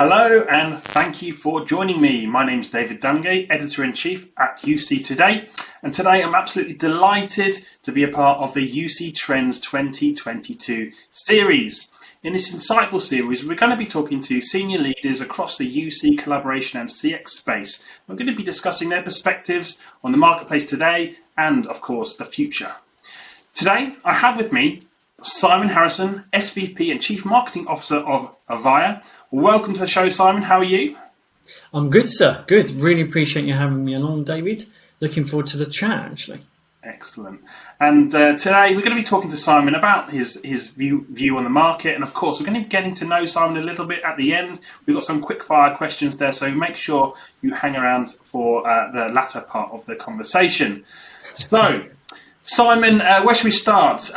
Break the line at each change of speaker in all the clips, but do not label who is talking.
Hello and thank you for joining me. My name's David Dungay, Editor-in-Chief at UC Today, and today I'm absolutely delighted to be a part of the UC Trends 2022 series. In this insightful series, we're going to be talking to senior leaders across the UC collaboration and CX space. We're going to be discussing their perspectives on the marketplace today and, of course, the future. Today, I have with me Simon Harrison, SVP and Chief Marketing Officer of Avaya. Welcome to the show, Simon. How are you?
I'm good, sir. Good. Really appreciate you having me along, David. Looking forward to the chat, actually.
Excellent. And today we're going to be talking to Simon about his view on the market. And of course, we're going to be getting to know Simon a little bit at the end. We've got some quick fire questions there, so make sure you hang around for the latter part of the conversation. So, Simon, where should we start?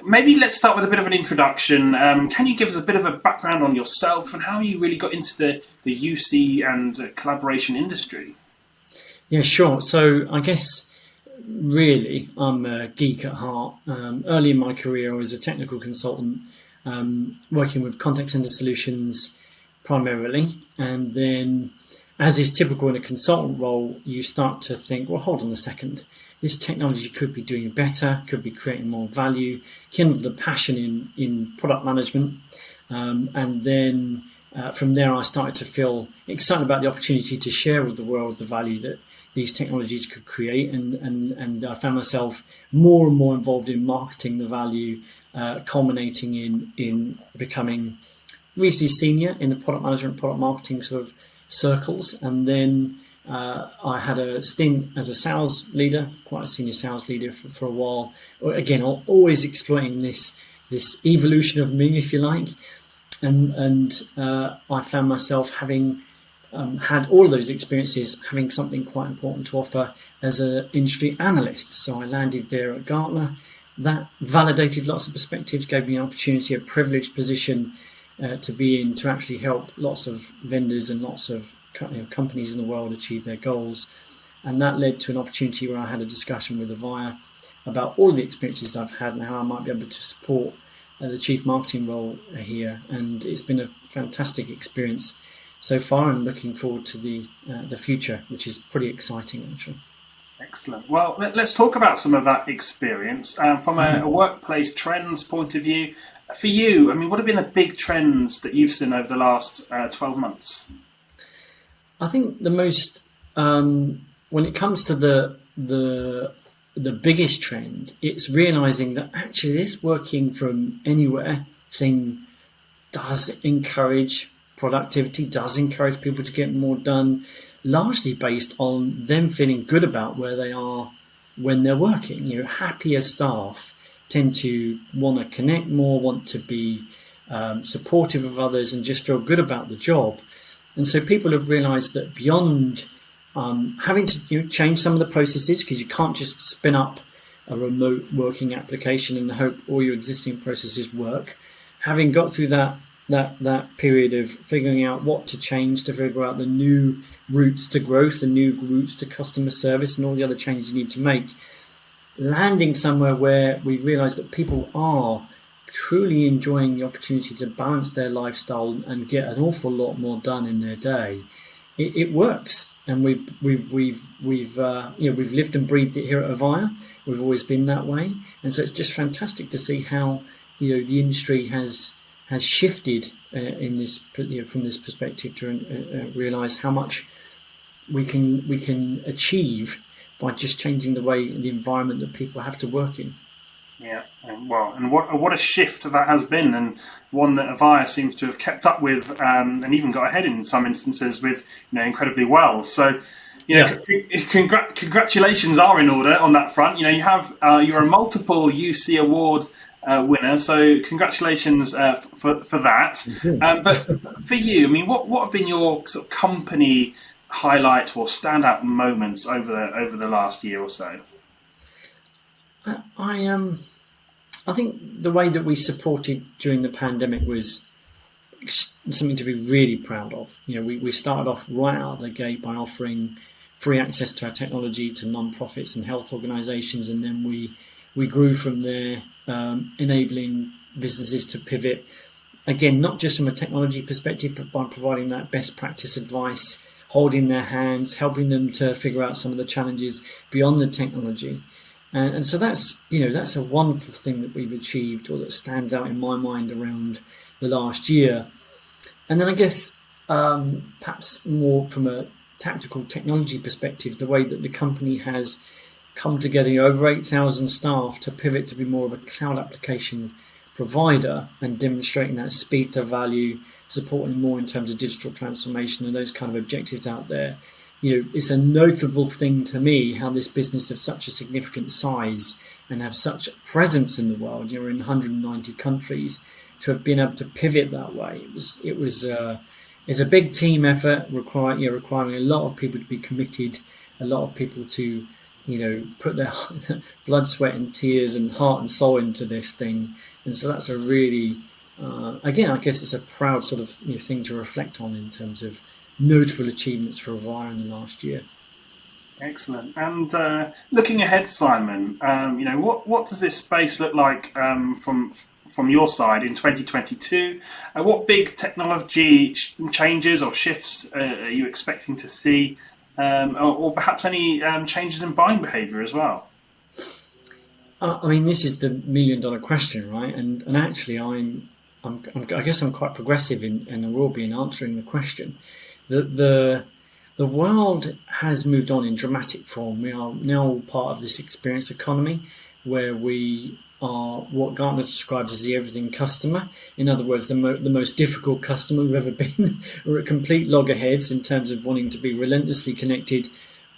Maybe let's start with a bit of an introduction. Can you give us a bit of a background on yourself and how you really got into the UC and collaboration industry?
Yeah, sure. So I guess really I'm a geek at heart. Early in my career, I was a technical consultant working with contact center solutions primarily. And then, as is typical in a consultant role, you start to think, well, hold on a second. This technology could be doing better, could be creating more value, kindle the passion in product management. And then from there, I started to feel excited about the opportunity to share with the world the value that these technologies could create. And I found myself more and more involved in marketing the value, culminating in becoming reasonably senior in the product management, product marketing sort of circles. And then I had a stint as a sales leader, quite a senior sales leader for a while. Again, always exploiting this evolution of me, if you like. And I found myself having had all of those experiences, having something quite important to offer as an industry analyst. So I landed there at Gartner. That validated lots of perspectives, gave me an opportunity, a privileged position to be in, to actually help lots of vendors and lots of companies in the world achieve their goals. And that led to an opportunity where I had a discussion with Avaya about all the experiences I've had and how I might be able to support the chief marketing role here. And it's been a fantastic experience so far, and looking forward to the future, which is pretty exciting, actually.
Excellent. Well, let's talk about some of that experience from a workplace trends point of view. For you, I mean, what have been the big trends that you've seen over the last 12 months?
I think the most, when it comes to the biggest trend, it's realizing that actually this working from anywhere thing does encourage productivity, does encourage people to get more done, largely based on them feeling good about where they are when they're working. Happier staff tend to want to connect more, want to be supportive of others, and just feel good about the job. And so people have realised that beyond having to change some of the processes, because you can't just spin up a remote working application and hope all your existing processes work, having got through that period of figuring out what to change, to figure out the new routes to growth, the new routes to customer service, and all the other changes you need to make, landing somewhere where we realise that people are truly enjoying the opportunity to balance their lifestyle and get an awful lot more done in their day. It works, and we've lived and breathed it here at Avaya. We've always been that way, and so it's just fantastic to see how the industry has shifted in this from this perspective to realise how much we can achieve by just changing the way the environment that people have to work in.
Yeah, and what a shift that has been, and one that Avaya seems to have kept up with, and even got ahead in some instances with, incredibly well. So, congratulations are in order on that front. You have you're a multiple UC award winner, so congratulations for that. But for you, I mean, what have been your sort of company highlights or standout moments over the last year or so?
I think the way that we supported during the pandemic was something to be really proud of. We started off right out of the gate by offering free access to our technology to non-profits and health organisations, and then we grew from there, enabling businesses to pivot again, not just from a technology perspective, but by providing that best practice advice, holding their hands, helping them to figure out some of the challenges beyond the technology. And so that's a wonderful thing that we've achieved, or that stands out in my mind around the last year. And then I guess perhaps more from a tactical technology perspective, the way that the company has come together, over 8,000 staff, to pivot to be more of a cloud application provider, and demonstrating that speed to value, supporting more in terms of digital transformation and those kind of objectives out there. It's a notable thing to me how this business of such a significant size and have such a presence in the world, in 190 countries, to have been able to pivot that way. It's a big team effort, requiring a lot of people to be committed, a lot of people to put their blood, sweat and tears and heart and soul into this thing. And so that's a really, again, I guess it's a proud sort of thing to reflect on in terms of notable achievements for Avaya in the last year.
Excellent. And looking ahead, Simon, what does this space look like from your side in 2022? What big technology changes or shifts are you expecting to see, or perhaps any changes in buying behaviour as well?
This is the million-dollar question, right? And actually, I guess I'm quite progressive and I will be in answering the question. The world has moved on in dramatic form. We are now part of this experience economy, where we are what Gartner describes as the everything customer. In other words, the most difficult customer we've ever been. We're at complete loggerheads in terms of wanting to be relentlessly connected,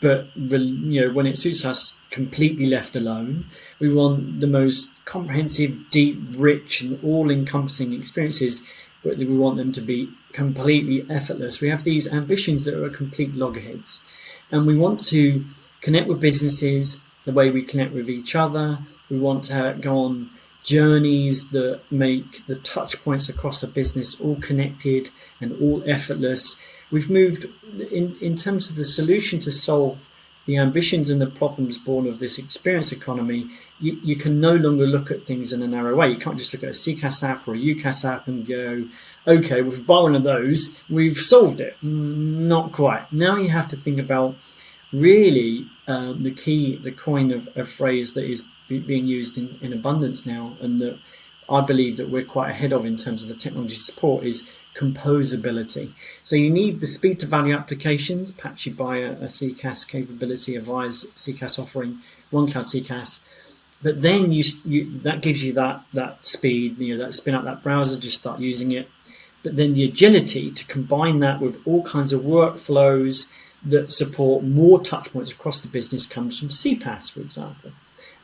but when it suits us, completely left alone. We want the most comprehensive, deep, rich, and all-encompassing experiences, but we want them to be completely effortless. We have these ambitions that are complete loggerheads, and we want to connect with businesses the way we connect with each other. We want to go on journeys that make the touch points across a business all connected and all effortless. We've moved in terms of the solution to solve the ambitions and the problems born of this experience economy. You can no longer look at things in a narrow way. You can't just look at a CCaaS app or a UCaaS app and go, okay, well, if we buy one of those, we've solved it. Not quite. Now you have to think about really the coin of phrase that is being used in abundance now, and that I believe that we're quite ahead of in terms of the technology support, is composability. So you need the speed to value applications. Perhaps you buy a CCaaS capability, Avaya's CCaaS offering, OneCloud CCaaS, but then that gives you that speed, that spin up that browser, just start using it. But then the agility to combine that with all kinds of workflows that support more touch points across the business comes from CPaaS, for example.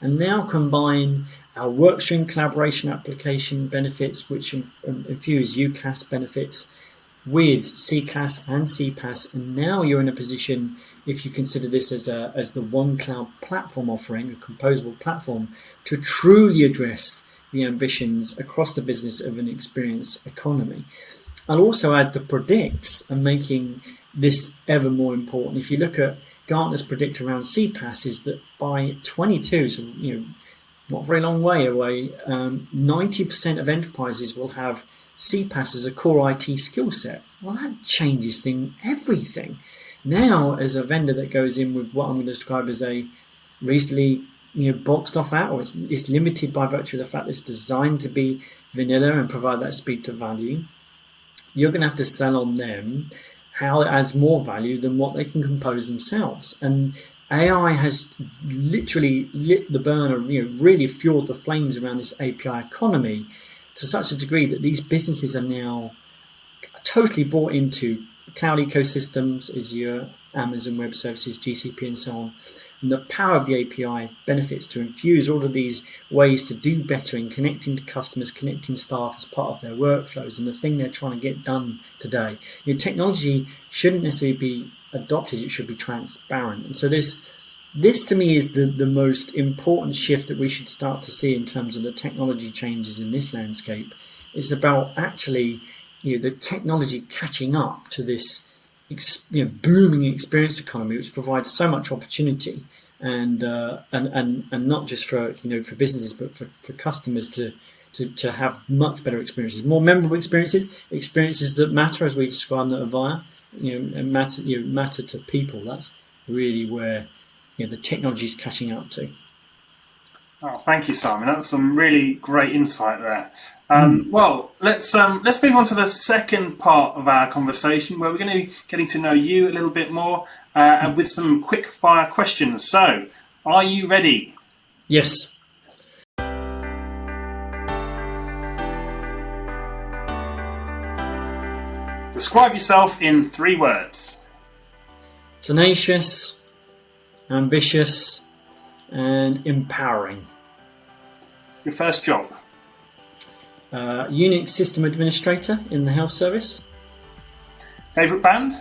And now combine our workstream collaboration application benefits, which infuse UCaaS benefits, with CCaaS and CPaaS, and now you're in a position, if you consider this as the OneCloud platform offering, a composable platform, to truly address the ambitions across the business of an experience economy. I'll also add the predicts and making this ever more important. If you look at Gartner's predict around CPaaS, is that by 22, so not a very long way away, 90% of enterprises will have CPaaS as a core IT skill set. Well, that changes everything. Now, as a vendor that goes in with what I'm going to describe as a reasonably boxed off app, or it's limited by virtue of the fact that it's designed to be vanilla and provide that speed to value, you're going to have to sell on them how it adds more value than what they can compose themselves. And AI has literally lit the burner, really fueled the flames around this API economy to such a degree that these businesses are now totally bought into cloud ecosystems, Azure, Amazon Web Services, GCP, and so on. And the power of the API benefits to infuse all of these ways to do better in connecting to customers, connecting staff as part of their workflows and the thing they're trying to get done today. Technology shouldn't necessarily be adopted, it should be transparent. And so this to me is the most important shift that we should start to see in terms of the technology changes in this landscape. It's about actually the technology catching up to this booming experience economy, which provides so much opportunity and not just for for businesses, but for customers to to have much better experiences, more memorable experiences that matter, as we described at Avaya. And matter to people. That's really where the technology is catching up to.
Oh, thank you, Simon. That's some really great insight there. Well, let's move on to the second part of our conversation, where we're going to be getting to know you a little bit more and with some quick fire questions. So, are you ready?
Yes.
Describe yourself in 3 words.
Tenacious, ambitious, and empowering.
Your first job.
Unix system administrator in the health service.
Favourite band?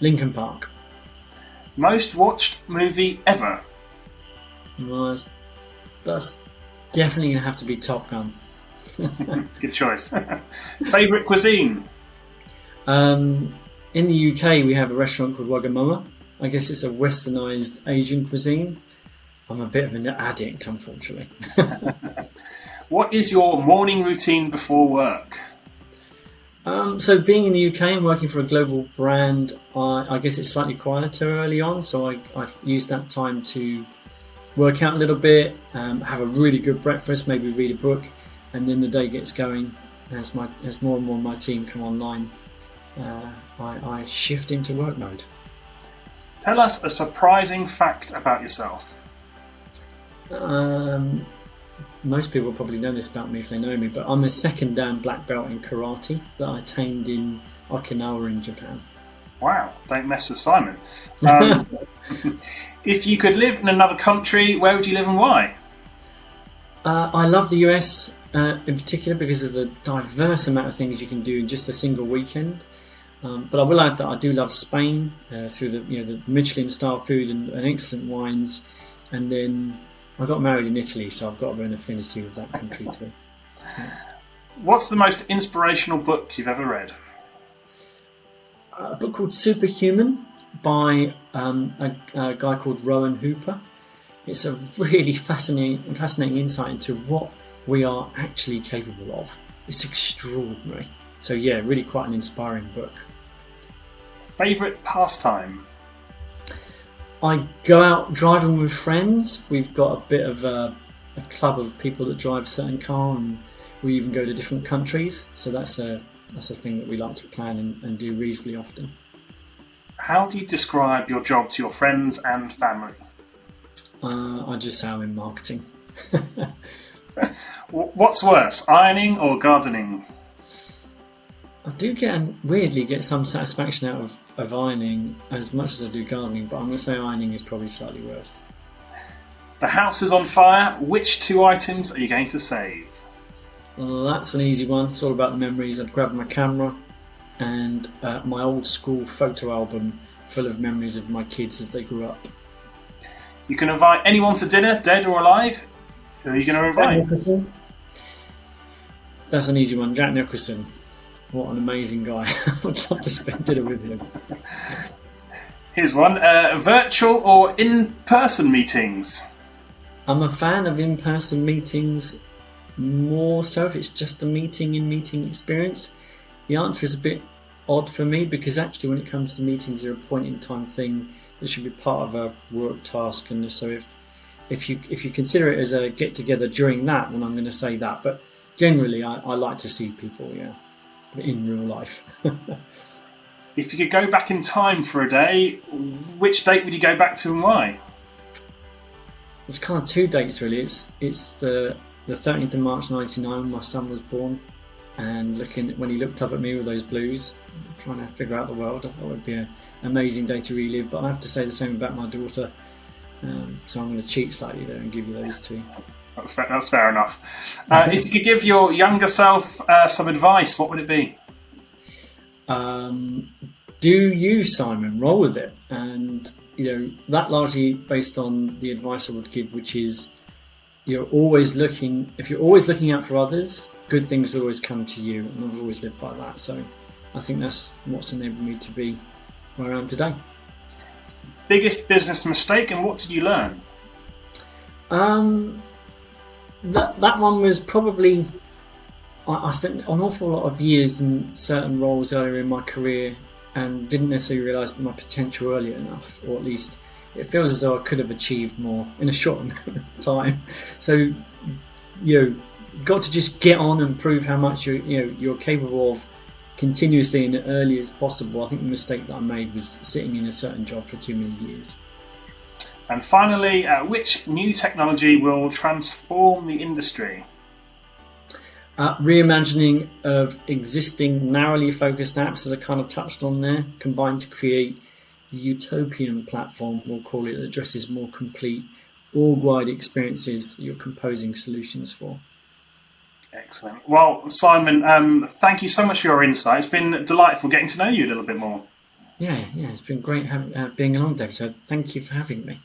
Linkin Park.
Most watched movie ever?
Well, that's definitely going to have to be Top Gun.
Good choice. Favourite cuisine?
In the UK, we have a restaurant called Wagamama. I guess it's a westernised Asian cuisine. I'm a bit of an addict, unfortunately.
What is your morning routine before work?
So being in the UK and working for a global brand, I guess it's slightly quieter early on. So I've used that time to work out a little bit, have a really good breakfast, maybe read a book, and then the day gets going. As more and more of my team come online, I shift into work mode.
Tell us a surprising fact about yourself.
Most people probably know this about me if they know me, but I'm a second dan black belt in karate that I attained in Okinawa in Japan.
Wow, don't mess with Simon. If you could live in another country, where would you live and why?
I love the US in particular because of the diverse amount of things you can do in just a single weekend. But I will add that I do love Spain through the Michelin-star food and excellent wines. And then I got married in Italy, so I've got a bit of an affinity with that country too.
What's the most inspirational book you've ever read?
A book called Superhuman by a guy called Rowan Hooper. It's a really fascinating insight into what we are actually capable of. It's extraordinary. So yeah, really quite an inspiring book.
Favourite pastime?
I go out driving with friends. We've got a bit of a club of people that drive a certain car, and we even go to different countries. So that's a thing that we like to plan and do reasonably often.
How do you describe your job to your friends and family?
I just say I'm in marketing.
What's worse, ironing or gardening?
I do weirdly get some satisfaction out of ironing as much as I do gardening, but I'm going to say ironing is probably slightly worse.
The house is on fire. Which 2 items are you going to save?
Well, that's an easy one. It's all about the memories. I'd grab my camera and my old school photo album full of memories of my kids as they grew up.
You can invite anyone to dinner, dead or alive. Who are you going to invite?
That's an easy one. Jack Nicholson. What an amazing guy. I would love to spend dinner with him.
Here's one. Virtual or in-person meetings?
I'm a fan of in-person meetings more so if it's just the meeting experience. The answer is a bit odd for me because actually when it comes to meetings, they're a point-in-time thing that should be part of a work task. And so if you consider it as a get-together during that, then I'm going to say that. But generally, I like to see people, yeah, in real life.
If you could go back in time for a day, which date would you go back to and why?
It's kind of 2 dates really. It's the 13th of March 1999 when my son was born, and when he looked up at me with those blues, trying to figure out the world. That would be an amazing day to relive. But I have to say the same about my daughter. So I'm going to cheat slightly there and give you those 2.
That's fair enough. If you could give your younger self some advice, what would it be?
Do you, Simon, roll with it, and that largely based on the advice I would give, which is if you're always looking out for others, good things will always come to you, and I've always lived by that. So I think that's what's enabled me to be where I am today.
Biggest business mistake, and what did you learn?
That one was probably, I spent an awful lot of years in certain roles earlier in my career and didn't necessarily realise my potential early enough, or at least it feels as though I could have achieved more in a short amount of time. So, got to just get on and prove how much you're capable of continuously and early as possible. I think the mistake that I made was sitting in a certain job for too many years.
And finally, which new technology will transform the industry?
Reimagining of existing narrowly focused apps, as I kind of touched on there, combined to create the utopian platform, we'll call it, that addresses more complete, org-wide experiences that you're composing solutions for.
Excellent. Well, Simon, thank you so much for your insight. It's been delightful getting to know you a little bit more.
Yeah, it's been great being along, Dave. So thank you for having me.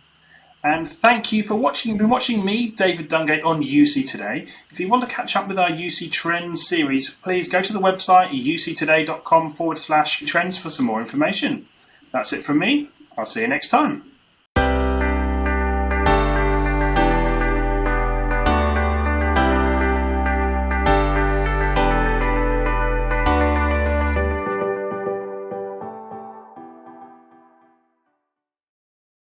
And thank you for watching. You've been watching me, David Dungay, on UC Today. If you want to catch up with our UC Trends series, please go to the website uctoday.com/trends for some more information. That's it from me. I'll see you next time.